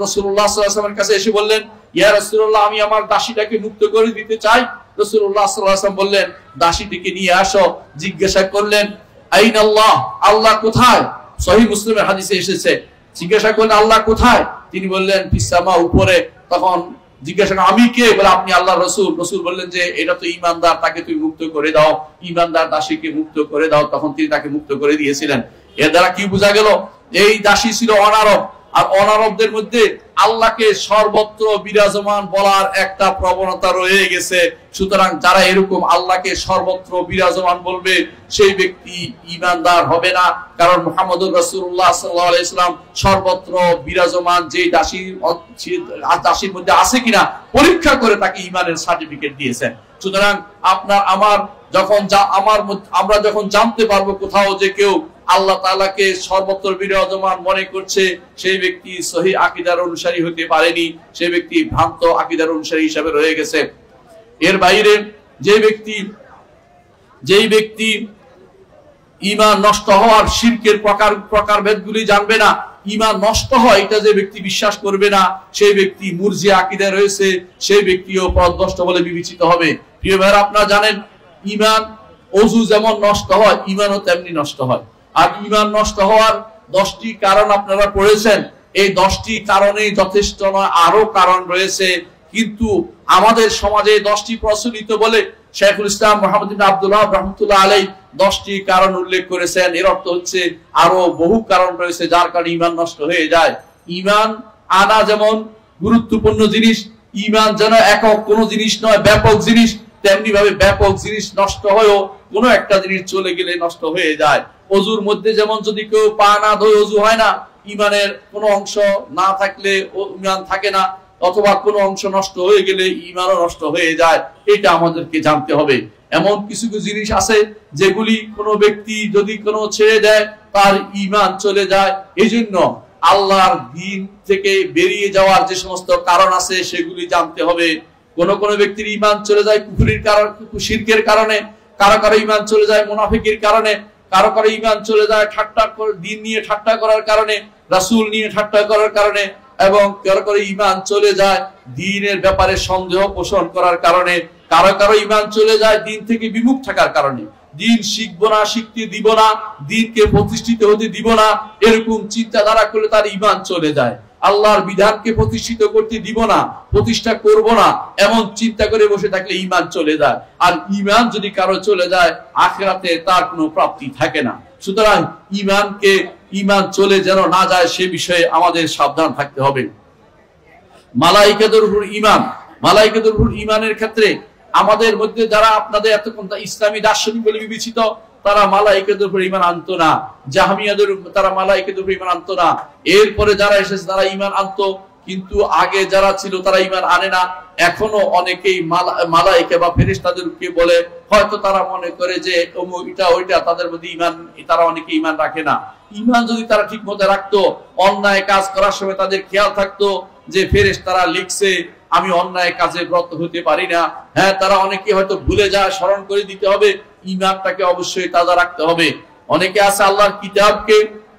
রাসূলুল্লাহ সাল্লাল্লাহু আলাইহি ওয়াসাল্লামের কাছে এসে বললেন, ইয়া রাসূলুল্লাহ, আমি আমার দাসীটাকে মুক্ত করে দিতে চাই। রাসূলুল্লাহ সাল্লাল্লাহু আলাইহি ওয়াসাল্লাম বললেন, দাসীটিকে নিয়ে আসো। জিজ্ঞাসা করলেন, আইনাল্লাহ, আল্লাহ কোথায়? সহিহ মুসলিমের হাদিসে এসেছে। জিজ্ঞাসা করলেন, আল্লাহ কোথায়? তিনি বললেন, ফিস সামা, উপরে। তখন জিজ্ঞাসা করলেন, আমি কে? বলে, আপনি আল্লাহর রাসূল। রাসূল বললেন যে এটা তো ঈমানদার, তাকে তুমি মুক্ত করে দাও, ঈমানদার দাসীকে মুক্ত করে দাও। তখন তিনি তাকে মুক্ত করে দিয়েছিলেন। এর দ্বারা কি বোঝা গেল? এই দাসী ছিল অনারব, আর অনারবদের মধ্যে আল্লাহকে সর্বত্র বিরাজমান বলার একটা প্রবণতা রয়ে গেছে। সুতরাং যারা এরকম আল্লাহকে সর্বত্র বিরাজমান বলবে, সেই ব্যক্তি ঈমানদার হবে না। কারণ মুহাম্মদুর রাসূলুল্লাহ সাল্লাল্লাহু আলাইহি ওয়াসাল্লাম সর্বত্র বিরাজমান যে দাসীর মধ্যে আছে কিনা পরীক্ষা করে তাকে ঈমানের সার্টিফিকেট দিয়েছেন। সুতরাং আমরা যখন জানতে পারবো কোথাও যে কেউ আল্লাহ তাআলাকে সর্বত্র বিরাজমান মনে করছে, সেই ব্যক্তি সহিহ আকীদার অনুসারী হতে পারেনি, সেই ব্যক্তি ভ্রান্ত আকীদার অনুসারী হিসেবে রয়ে গেছে। এর বাইরে যেই ব্যক্তি ঈমান নষ্ট হওয়ার শিরকের প্রকারভেদগুলি জানবে না, ঈমান নষ্ট হয় এটা যে ব্যক্তি বিশ্বাস করবে না, সেই ব্যক্তি মুরজিয়া আকীদায় রয়েছে, সেই ব্যক্তিও পথভ্রষ্ট বলে বিবেচিত হবে। প্রিয় ভাইরা, আপনারা জানেন ঈমান, ওযু যেমন নষ্ট হয়, ঈমানও তেমনি নষ্ট হয়। আর ঈমান নষ্ট হওয়ার 10টি কারণ আপনারা পড়েছেন। এই 10টি কারণেই যথেষ্ট নয়, আরো কারণ রয়েছে, কিন্তু আমাদের সমাজে 10টি প্রচলিত বলে শাইখুল ইসলাম মুহাম্মদ ইবনে আব্দুল ওয়াহাব রাহমাতুল্লাহ আলাইহি 10টি কারণ উল্লেখ করেছেন। এর অর্থ হচ্ছে আরো বহু কারণ রয়েছে যার কারণে ঈমান নষ্ট হয়ে যায়। ঈমান আনা যেমন গুরুত্বপূর্ণ জিনিস, ঈমান যেন একক কোনো জিনিস নয়, ব্যাপক জিনিস, তেমনি ভাবে ব্যাপক জিনিস নষ্ট হয়েও কোনো একটা জিনিস চলে গেলে নষ্ট হয়ে যায়। ওযুর মধ্যে যেমন যদি কেউ পা না ধোয় ওযু হয় না, ঈমানের কোনো অংশ না থাকলে ঈমান থাকে না, অথবা কোনো অংশ নষ্ট হয়ে গেলে ঈমানও নষ্ট হয়ে যায়। এটা আমাদেরকে জানতে হবে। এমন কিছু কিছু জিনিস আছে যেগুলি কোনো ব্যক্তি যদি কোনো ছেড়ে দেয় তার ঈমান চলে যায়। এইজন্য আল্লাহর দ্বীন থেকে বেরিয়ে যাওয়ার যে সমস্ত কারণ আছে সেগুলি জানতে হবে। কোন কোন ব্যক্তির ঈমান চলে যায় কুফরির কারণে, শিরকের কারণে, কারো কারো ঈমান চলে যায় মুনাফিকের কারণে, কারো কারো ঈমান চলে যায় দ্বীন নিয়ে ঠাট্টা করার কারণে, রাসূল নিয়ে ঠাট্টা করার কারণে, এবং কারো কারো ঈমান চলে যায় দ্বীনের ব্যাপারে সন্দেহ পোষণ করার কারণে, কারো কারো ঈমান চলে যায় দ্বীন থেকে বিমুখ থাকার কারণে। দ্বীন শিখবো না, শিখতে দিব না, দ্বীনকে প্রতিষ্ঠিত হতে দিব না, এরকম চিন্তাধারা করলে তার ঈমান চলে যায়। আল্লাহর বিধানকে প্রতিষ্ঠিত করতে দিব না, প্রতিষ্ঠা করব না, এমন চিন্তা করে বসে থাকলে ঈমান চলে যায়। আর ঈমান যদি কারো চলে যায়, আখিরাতে তার কোনো প্রাপ্তি থাকে না। সুতরাং ঈমান চলে যেন না যায় সে বিষয়ে আমাদের সাবধান থাকতে হবে। মালায়েকাতুর উপর ঈমান, মালায়েকাতুর উপর ঈমানের ক্ষেত্রে আমাদের মধ্যে যারা আপনাদের এতক্ষণ ইসলামী দার্শনিক বলে বিবেচিত, তারা মালায়েকাতুর উপর ঈমান আনতো না। জাহমিয়াদের তারা মালায়েকাতুর উপর ঈমান আনতো না। এরপরে যারা এসেছে তারা ঈমান আনতো, কিন্তু আগে যারা ছিল তারা ঈমান আনে না। এখনো অনেকেই মালায়েকা বা ফেরেশতাদেরকে বলে, হয়তো তারা মনে করে যে এটা ওইটা, তাদের মধ্যে ঈমান, তারা অনেকে ঈমান রাখে না। ঈমান যদি তারা ঠিক মতো রাখতো, অন্যায় কাজ করার সময় তাদের খেয়াল থাকতো যে ফেরেশতারা লিখছে, আমি অন্যায় কাজে ব্রত হতে পারি না। হ্যাঁ, তারা অনেকে হয়তো ভুলে যায়, স্মরণ করে দিতে হবে। ঈমানটাকে অবশ্যই তাজা রাখতে হবে। অনেকে আছে আল্লাহর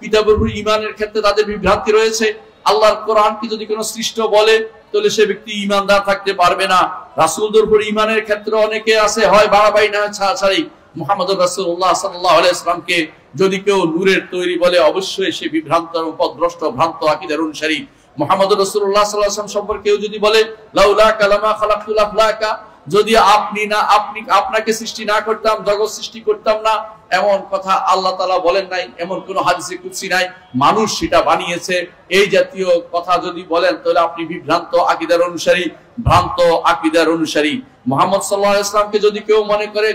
কিতাবের উপর ঈমানের ক্ষেত্রে তাদের বিভ্রান্তি রয়েছে। আল্লাহর কোরআনকে যদি কোনো সৃষ্ট বলে তাহলে সে ব্যক্তি ঈমানদার থাকতে পারবে না। রাসূলদের উপর ঈমানের ক্ষেত্রে অনেকে আছে হয় বাড়াবাড়ি না ছাড়াছাড়ি। মুহাম্মদুর রাসূলুল্লাহ সাল্লাল্লাহু আলাইহি ওয়াসাল্লামকে যদি কেউ নূরের তৈরি বলে, অবশ্যই সে বিভ্রান্ত পথভ্রষ্ট ভ্রান্ত আকীদার অনুসারী। মুহাম্মদুর রাসূলুল্লাহ সাল্লাল্লাহু আলাইহি ওয়াসাল্লাম সম্পর্কে কেউ যদি বলে লাউলা কালামা খালাকতুল আফলাকা, যদি আপনাকে সৃষ্টি না করতাম জগৎ সৃষ্টি করতাম না, এমন কথা আল্লাহ তাআলা বলেন নাই, এমন কোন হাদিসে কুদসি নাই, মানুষ সেটা বানিয়েছে। এই জাতীয় কথা যদি বলেন তাহলে আপনি বিভ্রান্ত আকীদার অনুসারী, ভ্রান্ত আকীদার অনুসারী। মুহাম্মদ সাল্লাল্লাহু আলাইহি ওয়াসাল্লামকে যদি কেউ মনে করে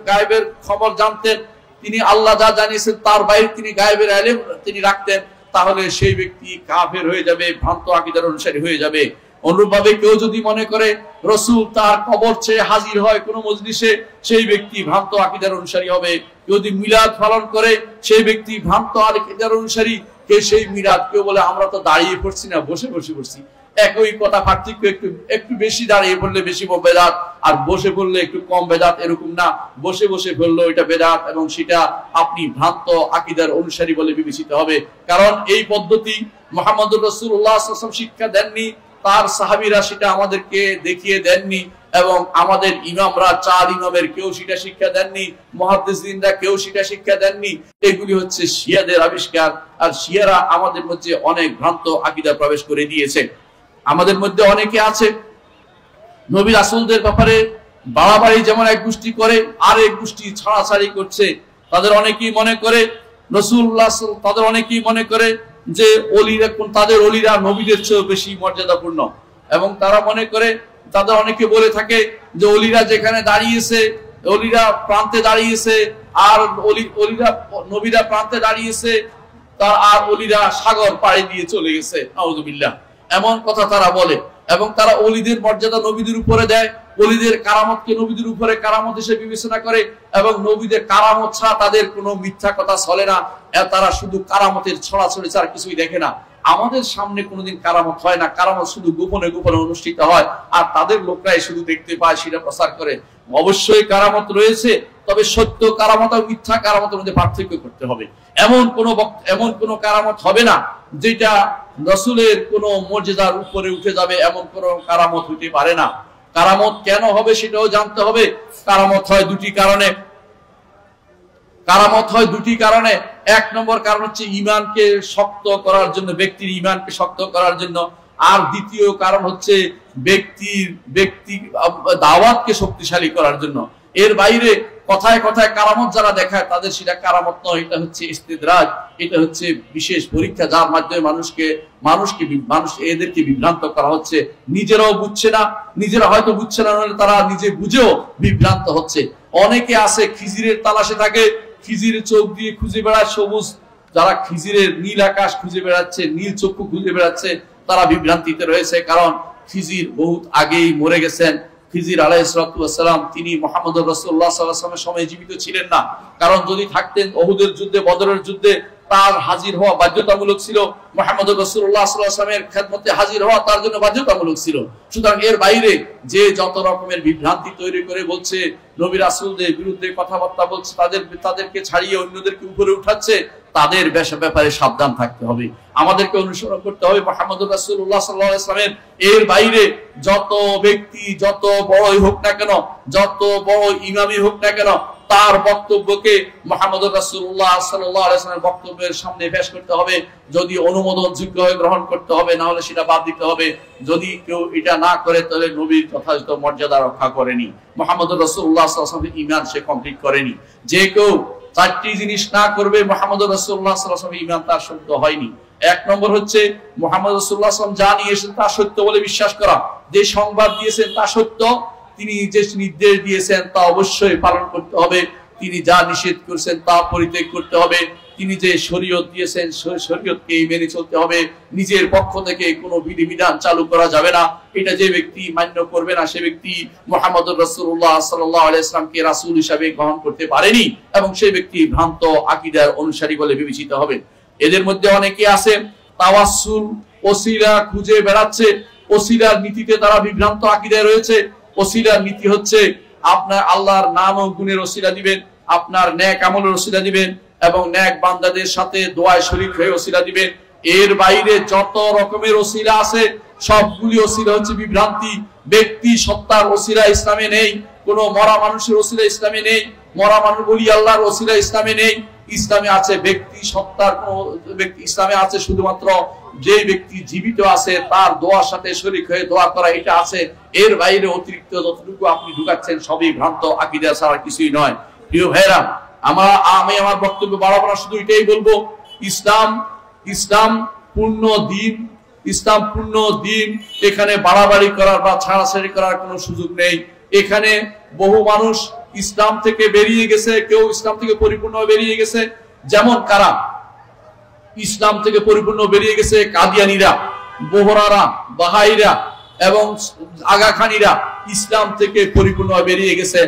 গায়েবের খবর জানতেন, তিনি আল্লাহ যা জানিয়েছেন তার বাইরে তিনি গায়েবের ইলম তিনি রাখতেন, তাহলে সেই ব্যক্তি কাফের হয়ে যাবে, ভ্রান্ত আকীদার অনুসারী হয়ে যাবে। অনুরূপভাবে কেউ যদি মনে করে রাসূল তার কবর চেয়ে হাজির হয় কোনো মজলিসে, সেই ব্যক্তি ভ্রান্ত আকীদার অনুসারী হবে। কেউ যদি মিলাদ পালন করে, সেই ব্যক্তি ভ্রান্ত আকীদার অনুসারী। কে সেই মিলাদ, কেউ বলে আমরা তো দাঁড়িয়ে পড়ছি না, বসে বসে পড়ছি। একই কথা, পার্থক্য একটু বেশি দাঁড়িয়ে পড়লে বেশি বেদাত, আর বসে পড়লে একটু কম বেদাত, এরকম না। বসে বসে পড়লো এটা বেদাত, এবং সেটা আপনি ভ্রান্ত আকীদার অনুসারী বলে বিবেচিত হবে। কারণ এই পদ্ধতি মুহাম্মদুর রাসূলুল্লাহ সাল্লাল্লাহু আলাইহি ওয়াসাল্লাম শিক্ষা দেননি, তার সাহাবীরা সেটা আমাদেরকে দেখিয়ে দেননি, এবং আমাদের ইমামরা 4 ইমামের কেউ সেটা শিক্ষা দেননি, মুহাদ্দিসিনরা কেউ সেটা শিক্ষা দেননি। এগুলি হচ্ছে শিয়াদের আবিষ্কার, আর শিয়ারা আমাদের মধ্যে অনেক ভ্রান্ত আকীদা প্রবেশ করে দিয়েছে। আমাদের মধ্যে অনেকে আছে নবী রাসূলদের ব্যাপারে বাড়াবাড়ি যেমন এক গোষ্ঠী করে, আর এক গোষ্ঠী ছাড়াছাড়ি করছে। তাদের অনেকেই মনে করে রাসূলুল্লাহ, তাদের অনেকেই মনে করে যে ওলিরা, তাদের ওলিরা নবীদের চেয়ে বেশি মর্যাদাপূর্ণ, এবং তারা মনে করে, তাদের অনেকে বলে থাকে যে ওলিরা যেখানে দাঁড়িয়েছে, ওলিরা প্রান্তে দাঁড়িয়েছে, আর ওলিরা নবীরা প্রান্তে দাঁড়িয়েছে, তার আর ওলিরা সাগর পাড়ি দিয়ে চলে গেছে। আউযুবিল্লাহ, এমন কথা তারা বলে। এবং তারা ওলিদের মর্যাদা নবীদের উপরে দেয়, ওলিদের কারামতকে নবীদের উপরে কারামত হিসেবে বিবেচনা করে, এবং নবীদের কারামত ছাড়া তাদের কোনো মিথ্যা কথা চলে না। তারা শুধু কারামতের ছড়াছড়ি ছাড়া কিছুই দেখে না। আমাদের সামনে কোনোদিন কারামত হয় না, কারামত শুধু গোপনে গোপনে অনুষ্ঠিত হয়, আর তাদের লোকরাই শুধু দেখতে পায়, সেটা প্রচার করে। অবশ্যই কারামত রয়েছে, তবে সত্য কারামত আর মিথ্যা কারামতের মধ্যে পার্থক্য করতে হবে। এমন কোন কারামত হবে না যেটা রাসূলের কোন মর্যাদার উপরে উঠে যাবে, এমন কোন কারামত হইতে পারে না। কারামত কেন হবে সেটাও জানতে হবে। কারামত হয় দুটি কারণে। কারামত হয় দুটি কারণে। এক নম্বর কারণ হচ্ছে ঈমানকে শক্ত করার জন্য, ব্যক্তির ঈমানকে শক্ত করার জন্য। আর দ্বিতীয় কারণ হচ্ছে ব্যক্তি দাওয়াতকে শক্তিশালী করার জন্য। এর বাইরে কথায় কথায় কারামত যারা দেখায় তাদের সেটা কারামত নয়, এটা হচ্ছে ইস্তিদরাজ, এটা হচ্ছে বিশেষ পরীক্ষা, যার মাধ্যমে মানুষ এদেরকে বিভ্রান্ত করা হচ্ছে। নিজেরাও বুঝছে না, নিজেরা হয়তো বুঝছে না, তারা নিজে বুঝেও বিভ্রান্ত হচ্ছে। অনেকে আছে খিজিরের তালাশে থাকে, খিজিরের চোখ দিয়ে খুঁজে বেড়ায় সবুজ, যারা খিজিরের নীল আকাশ খুঁজে বেড়াচ্ছে, নীল চক্ষু খুঁজে বেড়াচ্ছে, তারা বিভ্রান্তিতে রয়েছে। কারণ খিজির বহুত আগেই মরে গেছেন। খিজির আলাইহিস সালাম তিনি মুহাম্মদুর রাসূলুল্লাহ সাল্লাল্লাহু আলাইহি ওয়াসাল্লামের সময় জীবিত ছিলেন না। কারণ যদি থাকতেন, উহুদের যুদ্ধে, বদরের যুদ্ধে তার হাজির হওয়া বাধ্যতামূলক ছিল। মুহাম্মদুর রাসূলুল্লাহ সাল্লাল্লাহু আলাইহি ওয়াসাল্লামের খেদমতে হাজির হওয়া তার জন্য বাধ্যতামূলক ছিল। সুতরাং এর বাইরে যে যত রকমের বিভ্রান্তি তৈরি করে বলছে, নবী রাসূলদের বিরুদ্ধে কথাবার্তা বলছে, তাদেরকে ছাড়িয়ে অন্যদেরকে উপরে উঠাচ্ছে, তাদের ব্যাপারে সাবধান থাকতে হবে। আমাদেরকে অনুসরণ করতে হবে মুহাম্মদুর রাসূলুল্লাহ সাল্লাল্লাহু আলাইহি ওয়াসাল্লামের। এর বাইরে যত ব্যক্তি যত বড়ই হোক না কেন, যত বড় ইমামই হোক না কেন, তার বক্তব্যকে মুহাম্মদুর রাসূলুল্লাহ সাল্লাল্লাহু আলাইহি ওয়াসাল্লামের বক্তব্যের সামনে পেশ করতে হবে। যদি অনুমোদন যোগ্য হয় গ্রহণ করতে হবে, না হলে সেটা বাদ দিতে হবে। যদি কেউ এটা না করে তাহলে নবীর যথাযথ মর্যাদা রক্ষা করেনি, মুহাম্মদুর রাসূলুল্লাহ সাল্লাল্লাহু আলাইহি ওয়াসাল্লামের ঈমান সে কমপ্লিট করেনি। যে কেউ 4টি জিনিস না করবে, মুহাম্মদুর রাসূলুল্লাহ সাল্লাল্লাহু আলাইহি ওয়াসাল্লামের ঈমান তার শুদ্ধ হয়নি। এক নম্বর হচ্ছে মুহাম্মদ রাসূলুল্লাহ সাল্লাল্লাহু আলাইহি ওয়াসাল্লাম যা নিয়ে এসেছেন তা সত্য বলে বিশ্বাস করা। যে সংবাদ দিয়েছেন তা সত্য, তিনি যে নির্দেশ দিয়েছেন তা অবশ্যই পালন করতে হবে। তিনি যা নিষেধ করেছেন তা পরিত্যাগ করতে হবে। তিনি যে শরীয়ত দিয়েছেন শরীয়তকে মেনে চলতে হবে। নিজের পক্ষ থেকে কোনো বিধিবিধান চালু করা যাবে না। এটা যে ব্যক্তি মান্য করবে না, সে ব্যক্তি মুহাম্মদুর রাসূলুল্লাহ সাল্লাল্লাহু আলাইহি ওয়াসাল্লামকে রাসূল হিসেবে গ্রহণ করতে পারেনি, এবং সেই ব্যক্তি ভ্রান্ত আকীদার অনুসারী বলে বিবেচিত হবে। এদের মধ্যে অনেকে আছে তাওয়াসসুল, ওসিলা খুঁজে বেড়াচ্ছে। ওসিলার নীতিতে তারা বিভ্রান্ত আকীদায় রয়েছে। ওসিলার নীতি হচ্ছে আপনার আল্লাহর নাম ও গুণের ওসিলা দিবেন, আপনার নেক আমলের ওসিলা দিবেন, এবং নেক বান্দাদের সাথে দোয়ায় শরীক হয়ে ওসিলা দিবেন। এর বাইরে যত রকমের ওসিলা আছে সবগুলি ওসিলা হচ্ছে বিভ্রান্তি। ব্যক্তি সত্তার ওসিলা ইসলামে নেই, কোন মরা মানুষের ওসিলা ইসলামে নেই, মরা মানুষ বলি আল্লাহর ওসিলা ইসলামে নেই। ইসলামে আছে ব্যক্তি সত্তার কোন ব্যক্তি, ইসলামে আছে শুধুমাত্র যে ব্যক্তি জীবিত আছে তার দোয়ার সাথে শরীক হয়ে দোয়া করা, এটা আছে। এর বাইরে অতিরিক্ত যতটুকু আপনি ঢুকাচ্ছেন সবই ভ্রান্ত আকীদা ছাড়া কিছুই নয়। প্রিয় ভাইরা, আমি আমার বক্তব্য বাড়াবো না, শুধু এটাই বলবো, ইসলাম পূর্ণ দিন, ইসলাম পূর্ণ দিন। এখানে বাড়াবাড়ি করার বা ছাড়াছাড়ি করার কোনো সুযোগ নেই। এখানে বহু মানুষ ইসলাম থেকে বেরিয়ে গেছে, কেউ ইসলাম থেকে পরিপূর্ণ বেরিয়ে গেছে। যেমন কারা ইসলাম থেকে পরিপূর্ণ বেরিয়ে গেছে? কাদিয়ানীরা, বোহরারা, বাহাইরা, এবং আগাখানিরা ইসলাম থেকে পরিপূর্ণভাবে বেরিয়ে গেছে,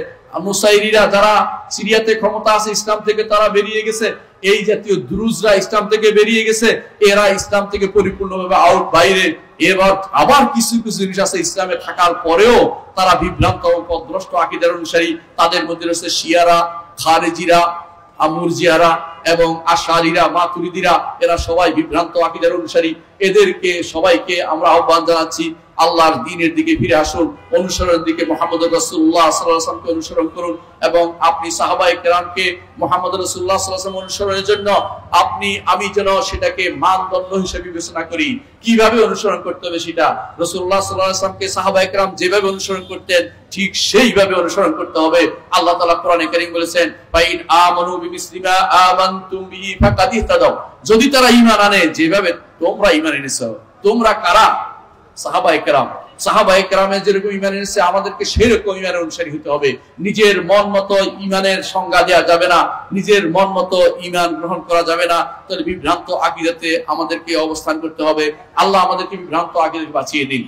মুসাইরিরা যারা সিরিয়াতে ক্ষমতা আছে ইসলাম থেকে তারা বেরিয়ে গেছে, এই জাতীয় দুরুজরা ইসলাম থেকে বেরিয়ে গেছে, এরা ইসলাম থেকে পরিপূর্ণভাবে আউট, বাইরে। এবার আবার কিছু কিছু জিনিস আছে ইসলামে থাকার পরেও তারা বিভ্রান্ত ও পথভ্রষ্ট আকীদার অনুসারী। তাদের মধ্যে রয়েছে শিয়ারা, খারেজিরা, মুরজিয়ারা এবং আশারিরা, মাতুরিদিরা, এরা সবাই বিভ্রান্ত আকীদার অনুসারী। এদেরকে সবাইকে আমরা আহ্বান জানাচ্ছি, আল্লাহর দ্বীনের দিকে ফিরে আসুন, অনুসরণের দিকে মুহাম্মদ রাসূলুল্লাহ সাল্লাল্লাহু আলাইহি ওয়াসাল্লামকে অনুসরণ করুন এবং আপনি সাহাবায়ে কেরামকে মুহাম্মদ রাসূলুল্লাহ সাল্লাল্লাহু আলাইহি ওয়াসাল্লাম অনুসরণের জন্য আমি যেন সেটাকে মানদণ্ড হিসেবে বিবেচনা করি। কিভাবে অনুসরণ করতে হবে সেটা রাসূলুল্লাহ সাল্লাল্লাহু আলাইহি ওয়াসাল্লামকে সাহাবায়ে কেরাম যেভাবে অনুসরণ করতেন ঠিক সেইভাবে অনুসরণ করতে হবে। আল্লাহ তাআলা কোরআনে কারীম বলেছেন, ফাইন আমানু বিমিসলি মা আমানতুম বিহি ফাকাদ ইহতাদাও, যদি তারা ঈমান আনে যেভাবে তোমরা ঈমান এনেছো। তোমরা কারা? সাহাবায়ে কেরাম। সাহাবায়ে কেরামের যেরকম ঈমান এনেছে আমাদেরকে সেরকম ঈমানের অনুসারী হতে হবে। নিজের মন মতো ঈমানের সংজ্ঞা দেওয়া যাবে না, নিজের মন মতো ঈমান গ্রহণ করা যাবে না। তাহলে বিভ্রান্ত আকীদাতে আমাদেরকে অবস্থান করতে হবে। আল্লাহ আমাদেরকে বিভ্রান্ত আকীদা থেকে বাঁচিয়ে দিন,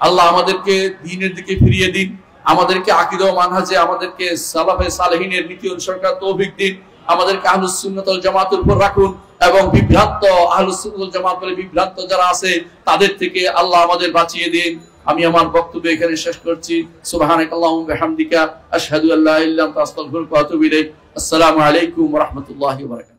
আল্লাহ আমাদেরকে দ্বীনের দিকে ফিরিয়ে দিন, আমাদেরকে আকীদা ও মানহাজে আমাদেরকে সালাফে সালেহিনের নীতি অনুসরণ করার তৌফিক দিন, আমাদেরকে আহলুস সুন্নাত ওয়াল জামাতের উপর রাখুন এবং বিভ্রান্ত আহলুস সুন্নাত ওয়াল জামাত বলে বিভ্রান্ত যারা আছে তাদের থেকে আল্লাহ আমাদের বাঁচিয়ে দিন। আমি আমার বক্তব্য এখানে শেষ করছি। সুবহানাকাল্লাহুম্মা ওয়া বিহামদিকা আশহাদু আল্লা ইলাহা ইল্লা আনতা আস্তাগফিরুকা ওয়া আতুবু ইলাইক। আসসালামু আলাইকুম ওয়া রাহমাতুল্লাহি ওয়া বারাকাতুহু।